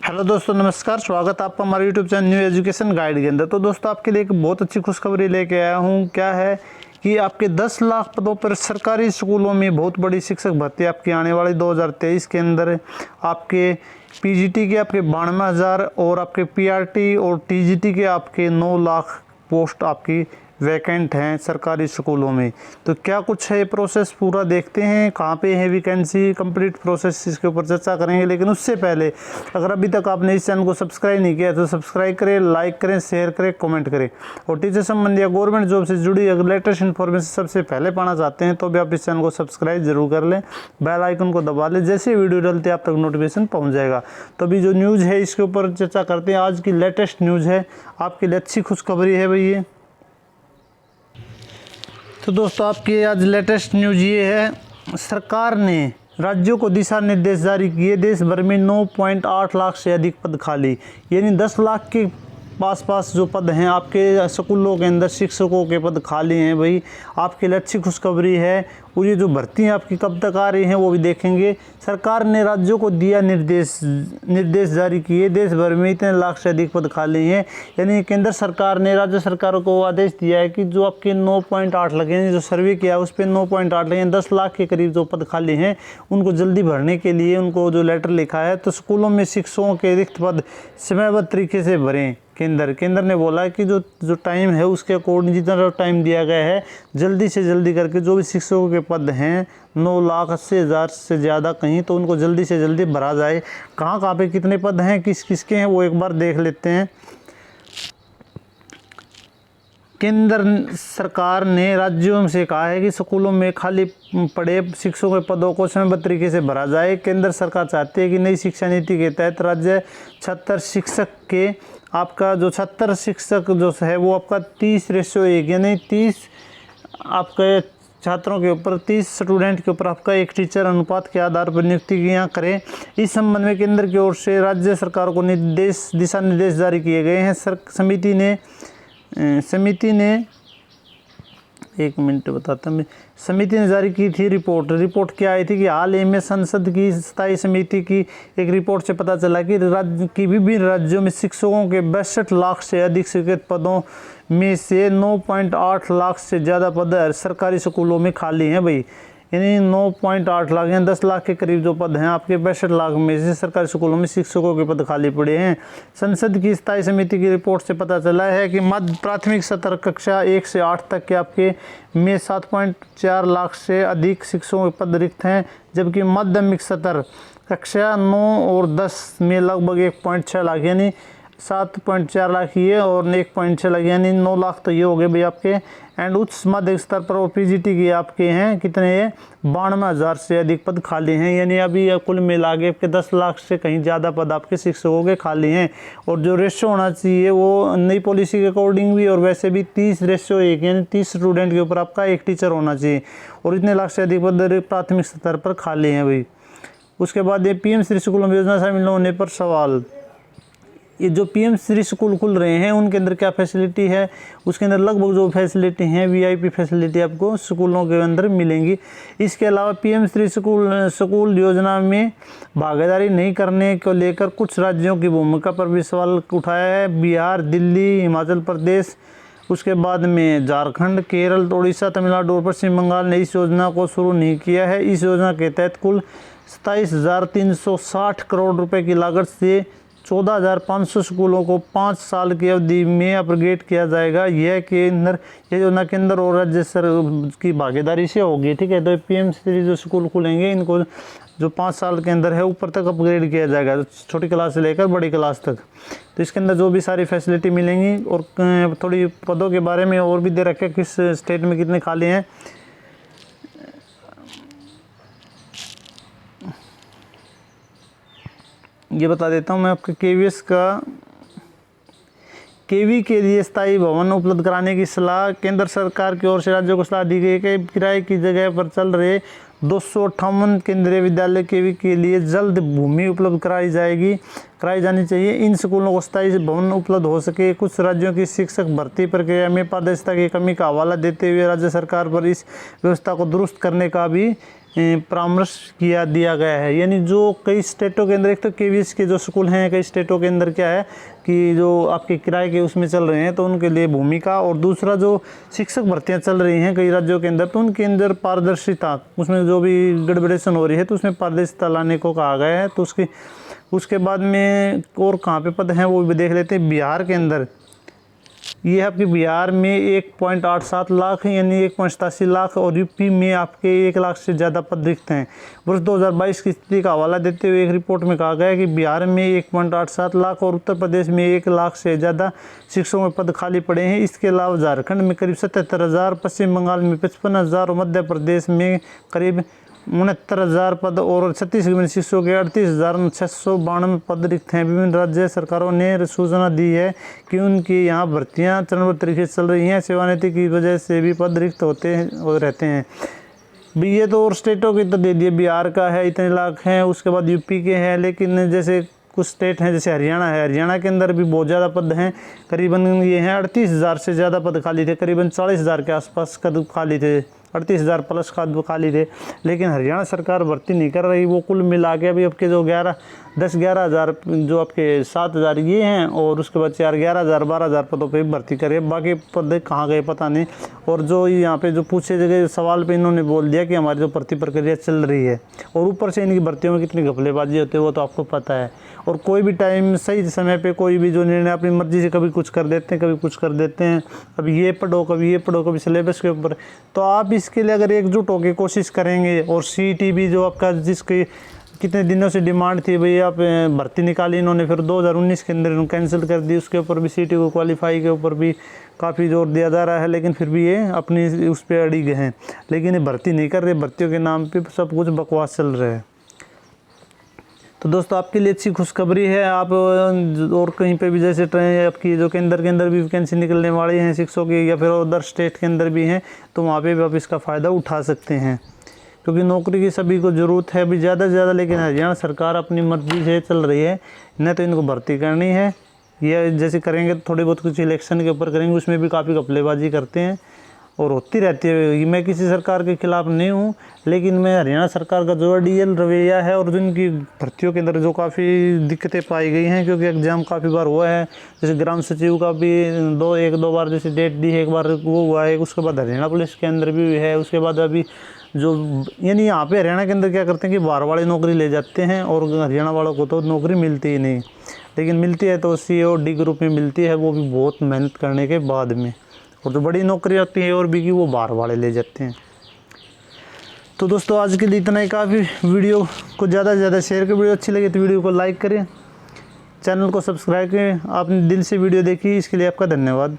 Hello दोस्तों, नमस्कार। स्वागत है आपका हमारे YouTube channel new education guide के अंदर। तो दोस्तों, आपके लिए एक बहुत अच्छी खुशखबरी लेके आया हूँ। क्या है कि आपके 10 लाख पदों पर सरकारी स्कूलों में बहुत बड़ी शिक्षक भर्ती आपकी आने वाली 2023 के अंदर। आपके पीजीटी के आपके 92,000 और आपके पीआरटी और टीजीटी के आपके 9 लाख पोस्ट आपकी वैकेंट हैं सरकारी स्कूलों में। तो क्या कुछ है प्रोसेस, पूरा देखते हैं। कहाँ पे है वैकेंसी, कंप्लीट प्रोसेस, इसके ऊपर चर्चा करेंगे। लेकिन उससे पहले अगर अभी तक आपने इस चैनल को सब्सक्राइब नहीं किया तो सब्सक्राइब करें, लाइक करें, शेयर करें, कमेंट करें। और टीचर संबंधी या गवर्नमेंट जॉब से जुड़ी अगर लेटेस्ट इन्फॉर्मेशन सबसे पहले पाना चाहते हैं तो भी आप इस चैनल को सब्सक्राइब जरूर कर लें, बेल आइकन को दबा लें। जैसे वीडियो डलते आप तक नोटिफिकेशन पहुँच जाएगा। तो अभी जो न्यूज़ है इसके ऊपर चर्चा करते हैं। आज की लेटेस्ट न्यूज़ है, आपके लिए अच्छी खुशखबरी है भाई ये। तो दोस्तों, आपकी आज लेटेस्ट न्यूज़ ये है, सरकार ने राज्यों को दिशा निर्देश जारी किए। देश भर में 9.8 लाख से अधिक पद खाली, यानी 10 लाख के पास जो पद हैं आपके स्कूलों के अंदर, शिक्षकों के पद खाली हैं भाई। आपके लिए अच्छी खुशखबरी है। और ये जो भर्ती हैं आपकी कब तक आ रही हैं वो भी देखेंगे। सरकार ने राज्यों को दिया निर्देश जारी किए। देश भर में इतने लाख से अधिक पद खाली हैं, यानी केंद्र सरकार ने राज्य सरकारों को आदेश दिया है कि जो आपके 9.8 लगे, जो सर्वे किया उस पर 9.8 लगे, 10 लाख के करीब जो पद खाली हैं उनको जल्दी भरने के लिए उनको जो लेटर लिखा है। तो स्कूलों में शिक्षकों के रिक्त पद समयबद्ध तरीके से भरें। केंद्र ने बोला है कि जो टाइम है उसके अकॉर्डिंग जितना टाइम दिया गया है जल्दी से जल्दी करके जो भी शिक्षकों के पद हैं 9,80,000 से ज़्यादा कहीं, तो उनको जल्दी से जल्दी भरा जाए। कहाँ पे कितने पद हैं, किसके हैं, वो एक बार देख लेते हैं। केंद्र सरकार ने राज्यों से कहा है कि स्कूलों में खाली पड़े शिक्षकों के पदों को समयबद्ध तरीके से भरा जाए। केंद्र सरकार चाहती है कि नई शिक्षा नीति के तहत राज्य 76 शिक्षक के आपका जो 76 शिक्षक जो है वो आपका 30:1, यानी 30 आपके छात्रों के ऊपर 30 स्टूडेंट के ऊपर आपका एक टीचर अनुपात के आधार पर नियुक्तियाँ करें। इस संबंध में केंद्र की ओर से राज्य सरकार को दिशा निर्देश जारी किए गए हैं। समिति ने जारी की थी रिपोर्ट क्या आई थी कि हाल ही में संसद की स्थायी समिति की एक रिपोर्ट से पता चला कि राज्य की विभिन्न राज्यों में शिक्षकों के 62 लाख से अधिक स्वीकृत पदों में से 9.8 लाख से ज़्यादा पद सरकारी स्कूलों में खाली हैं भाई। यानी 9.8 लाख यानी 10 लाख के करीब जो पद हैं आपके 62 लाख में से सरकारी स्कूलों में शिक्षकों के पद खाली पड़े हैं। संसद की स्थायी समिति की रिपोर्ट से पता चला है कि मध्य प्राथमिक स्तर कक्षा 1 से 8 तक के आपके में 7.4 लाख से अधिक शिक्षकों के पद रिक्त हैं, जबकि माध्यमिक स्तर कक्षा 9 और 10 में लगभग 1.6 लाख, यानी 7.4 लाख ये और 1.6 लाख, यानी 9 लाख तो ये हो गए भाई आपके। एंड उच्च माध्यमिक स्तर पर और पीजीटी के आपके हैं कितने, ये 92,000 से अधिक पद खाली हैं। यानी अभी कुल मिला के आपके 10 लाख से कहीं ज़्यादा पद आपके शिक्षकों के खाली हैं। और जो रेशो होना चाहिए वो नई पॉलिसी के अकॉर्डिंग भी और वैसे भी 30:1, यानी 30 स्टूडेंट के ऊपर आपका एक टीचर होना चाहिए। और इतने लाख से अधिक पद प्राथमिक स्तर पर खाली हैं भाई। उसके बाद ये PM श्री स्कूलों में योजना शामिल होने पर सवाल। ये जो PM श्री स्कूल खुल रहे हैं उनके अंदर क्या फैसिलिटी है, उसके अंदर लगभग जो फैसिलिटी हैं VIP फैसिलिटी आपको स्कूलों के अंदर मिलेंगी। इसके अलावा PM श्री स्कूल योजना में भागीदारी नहीं करने को लेकर कुछ राज्यों की भूमिका पर भी सवाल उठाया है। बिहार, दिल्ली, हिमाचल प्रदेश, उसके बाद में झारखंड, केरल, उड़ीसा, तमिलनाडु और पश्चिम बंगाल ने इस योजना को शुरू नहीं किया है। इस योजना के तहत कुल 27,360 करोड़ रुपए की लागत से 14,500 स्कूलों को 5 साल की अवधि में अपग्रेड किया जाएगा। ये योजना केंद्र और राज्य सरकार की भागीदारी से होगी, ठीक है। तो PM श्री जो स्कूल खुलेंगे इनको जो 5 साल के अंदर है ऊपर तक अपग्रेड किया जाएगा, छोटी क्लास से लेकर बड़ी क्लास तक। तो इसके अंदर जो भी सारी फैसिलिटी मिलेंगी। और थोड़ी पदों के बारे में और भी दे रखे, किस स्टेट में कितने खाली हैं। ये बता देता हूँ मैं आपके केवी के लिए स्थायी भवन उपलब्ध कराने की सलाह। केंद्र सरकार की ओर से राज्यों को सलाह दी गई कि किराए की जगह पर चल रहे 258 केंद्रीय विद्यालय के लिए जल्द भूमि उपलब्ध कराई जानी चाहिए। इन स्कूलों को स्थायी भवन उपलब्ध हो सके। कुछ राज्यों की शिक्षक भर्ती प्रक्रिया में पारदर्शिता की कमी का हवाला देते हुए राज्य सरकार पर इस व्यवस्था को दुरुस्त करने का भी परामर्श दिया गया है। यानी जो कई स्टेटों के अंदर, एक तो केवीएस के जो स्कूल हैं कई स्टेटों के अंदर क्या है कि जो आपके किराए के उसमें चल रहे हैं तो उनके लिए भूमिका, और दूसरा जो शिक्षक भर्तियां चल रही हैं कई राज्यों के अंदर तो उनके अंदर पारदर्शिता, उसमें जो भी गड़बड़ेशन हो रही है तो उसमें पारदर्शिता लाने को कहा गया है। तो उसके बाद में और कहाँ पे पद हैं वो भी देख लेते हैं। बिहार के अंदर ये आपके बिहार में 1.87 लाख यानी 1.87 लाख, और यूपी में आपके 1 लाख से ज़्यादा पद रिक्त हैं। वर्ष 2022 की स्थिति का हवाला देते हुए एक रिपोर्ट में कहा गया है कि बिहार में 1.87 लाख और उत्तर प्रदेश में 1 लाख से ज़्यादा शिक्षकों में पद खाली पड़े हैं। इसके अलावा झारखंड में करीब 77,000, पश्चिम बंगाल में 55,000 और मध्य प्रदेश में करीब 69,000 पद और छत्तीसगढ़ में शिक्षकों के 38,692 पद रिक्त हैं। विभिन्न राज्य सरकारों ने सूचना दी है कि उनकी यहाँ भर्तियाँ चरणबद्ध तरीके से चल रही हैं। सेवानिवृत्ति की वजह से भी पद रिक्त रहते हैं। भी ये तो और स्टेटों की तो दे दिए, बिहार का है इतने लाख हैं, उसके बाद यूपी के हैं, लेकिन जैसे कुछ स्टेट हैं जैसे हरियाणा है, हरियाणा के अंदर भी बहुत ज़्यादा पद हैं। करीबन ये हैं 38,000 से ज़्यादा पद खाली थे, करीबन 40,000 के आसपास पद खाली थे, 38,000 प्लस खाली थे, लेकिन हरियाणा सरकार भर्ती नहीं कर रही। वो कुल मिला के अभी आपके जो 10-11 हज़ार जो आपके 7,000 ये हैं और उसके बाद 11,000 12,000 पदों पे भर्ती करे, बाकी पद कहाँ गए पता नहीं। और जो यहाँ पे जो पूछे गए सवाल पे इन्होंने बोल दिया कि हमारी जो भर्ती प्रक्रिया चल रही है, और ऊपर से इनकी भर्तियों में कितनी घपलेबाजी होती है वो तो आपको पता है। और कोई भी टाइम सही समय पे कोई भी जो निर्णय अपनी मर्जी से कभी कुछ कर देते हैं, कभी कुछ कर देते हैं, कभी ये पढ़ो कभी सिलेबस के ऊपर। तो आप इसके लिए अगर एकजुट होकर कोशिश करेंगे, और सीईटी भी जो आपका जिसकी कितने दिनों से डिमांड थी भई आप भर्ती निकाली, इन्होंने फिर 2019 के अंदर कैंसिल कर दी, उसके ऊपर भी सीईटी को क्वालिफाई के ऊपर भी काफ़ी जोर दिया जा रहा है, लेकिन फिर भी ये अपनी उस पर अड़िग हैं, लेकिन ये भर्ती नहीं कर रहे। भर्तियों के नाम पे सब कुछ बकवास चल रहा है। तो दोस्तों आपके लिए अच्छी खुशखबरी है, आप और कहीं पे भी जैसे आपकी जो केंद्र के अंदर भी वैकेंसी निकलने वाली हैं शिक्षकों की, या फिर अदर स्टेट के अंदर भी हैं, तो वहाँ पे भी आप इसका फ़ायदा उठा सकते हैं, क्योंकि नौकरी की सभी को ज़रूरत है अभी ज़्यादा से ज़्यादा। लेकिन हरियाणा सरकार अपनी मर्जी से चल रही है, न तो इनको भर्ती करनी है, या जैसे करेंगे तो थोड़ी बहुत कुछ इलेक्शन के ऊपर करेंगे, उसमें भी काफ़ी घपलेबाजी करते हैं और होती रहती है। मैं किसी सरकार के खिलाफ़ नहीं हूँ, लेकिन मैं हरियाणा सरकार का जो अड़ियल रवैया है और जिनकी भर्तियों के अंदर जो काफ़ी दिक्कतें पाई गई हैं, क्योंकि एग्ज़ाम काफ़ी बार हुआ है, जैसे ग्राम सचिव का भी एक दो बार जैसे डेट दी है, एक बार वो हुआ है, उसके बाद हरियाणा पुलिस के अंदर भी है, उसके बाद अभी जो यानी यहाँ पे हरियाणा के अंदर क्या करते हैं कि बाहर वाले नौकरी ले जाते हैं और हरियाणा वालों को तो नौकरी मिलती ही नहीं, लेकिन मिलती है तो सी और डी ग्रुप में मिलती है, वो भी बहुत मेहनत करने के बाद में। और जो बड़ी नौकरी आती है और भी की वो बाहर वाले ले जाते हैं। तो दोस्तों आज के लिए इतना ही काफ़ी। वीडियो को ज़्यादा से ज़्यादा शेयर करें, वीडियो अच्छी लगी तो वीडियो को लाइक करें, चैनल को सब्सक्राइब करें। आपने दिल से वीडियो देखी इसके लिए आपका धन्यवाद।